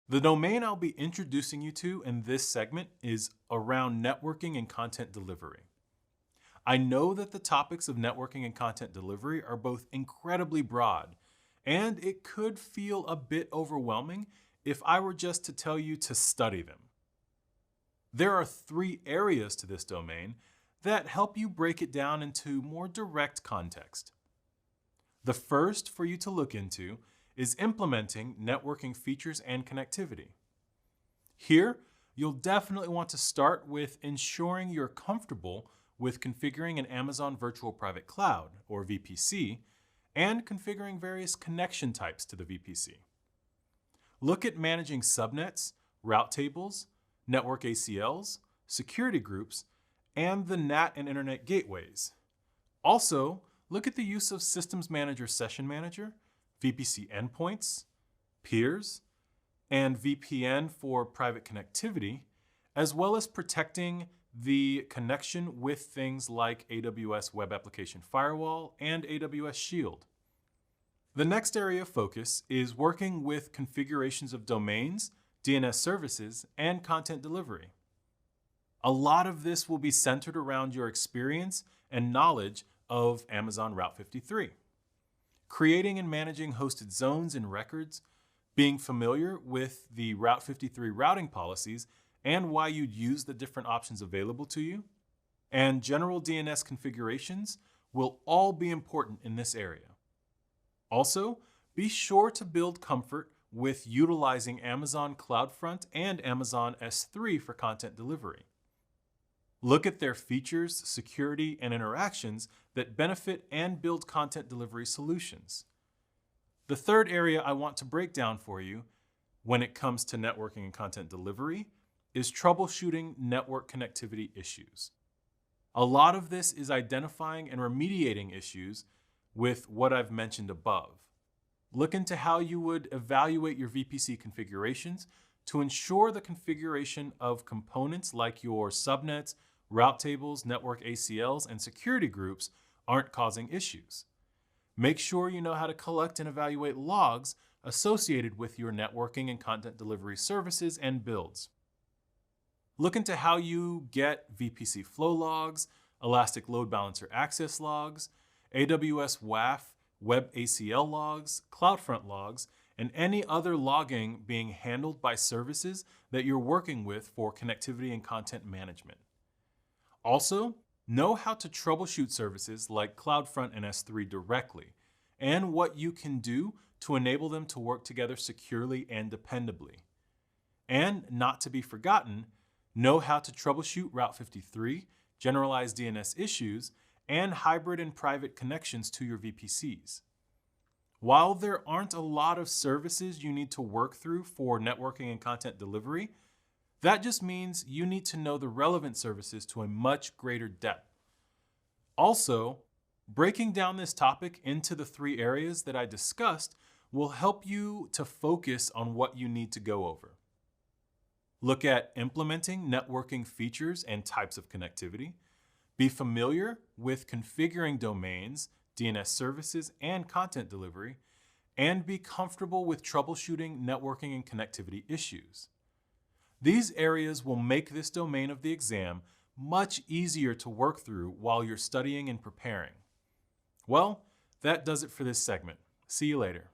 The domain I'll be introducing you to in this segment is around networking and content delivery. I know that the topics of networking and content delivery are both incredibly broad, and it could feel a bit overwhelming if I were just to tell you to study them. There are three areas to this domain that help you break it down into more direct context. The first for you to look into is implementing networking features and connectivity. Here, you'll definitely want to start with ensuring you're comfortable with configuring an Amazon Virtual Private Cloud, or VPC, and configuring various connection types to the VPC. Look at managing subnets, route tables, network ACLs, security groups, and the NAT and Internet gateways. Also, look at the use of Systems Manager Session Manager, VPC endpoints, peers, and VPN for private connectivity, as well as protecting the connection with things like AWS Web Application Firewall and AWS Shield. The next area of focus is working with configurations of domains, DNS services, and content delivery. A lot of this will be centered around your experience and knowledge of Amazon Route 53. Creating and managing hosted zones and records, being familiar with the Route 53 routing policies and why you'd use the different options available to you, and general DNS configurations will all be important in this area. Also, be sure to build comfort with utilizing Amazon CloudFront and Amazon S3 for content delivery. Look at their features, security, and interactions that benefit and build content delivery solutions. The third area I want to break down for you when it comes to networking and content delivery is troubleshooting network connectivity issues. A lot of this is identifying and remediating issues with what I've mentioned above. Look into how you would evaluate your VPC configurations to ensure the configuration of components like your subnets, route tables, network ACLs, and security groups aren't causing issues. Make sure you know how to collect and evaluate logs associated with your networking and content delivery services and builds. Look into how you get VPC flow logs, Elastic Load Balancer access logs, AWS WAF Web ACL logs, CloudFront logs, and any other logging being handled by services that you're working with for connectivity and content management. Also, know how to troubleshoot services like CloudFront and S3 directly, and what you can do to enable them to work together securely and dependably. And not to be forgotten, know how to troubleshoot Route 53, generalized DNS issues, and hybrid and private connections to your VPCs. While there aren't a lot of services you need to work through for networking and content delivery, that just means you need to know the relevant services to a much greater depth. Also, breaking down this topic into the three areas that I discussed will help you to focus on what you need to go over. Look at implementing networking features and types of connectivity. Be familiar with configuring domains, DNS services, and content delivery, and be comfortable with troubleshooting networking and connectivity issues. These areas will make this domain of the exam much easier to work through while you're studying and preparing. Well, that does it for this segment. See you later.